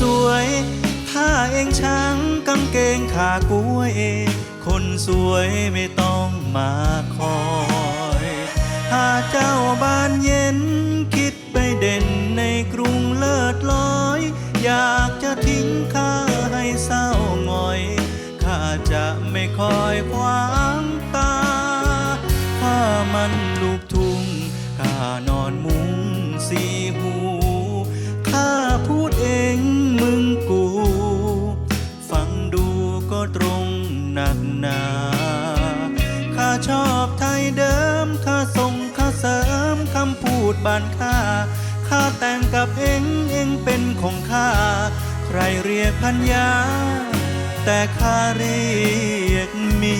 สวยถ้าเองช้างกางเกงขากล้วยคนสวยไม่ต้องมาคอยหาเจ้าบ้านเย็นคิดไปเด่นในกรุงเลิศลอยอยากจะทิ้งข้าให้เศร้าหงอยข้าจะไม่คอยขวางตาข้ามันลูกทุ่งข้านอนมุ้งสีหูข้าพูดเองมึงกูฟังดูก็ตรงหนักหนาข้าชอบไทยเดิมข้าส่งข้าเสริมคำพูดบ้านข้าข้าแต่งกับเองเป็นของข้าใครเรียกพัญญาแต่ข้าเรียกเมี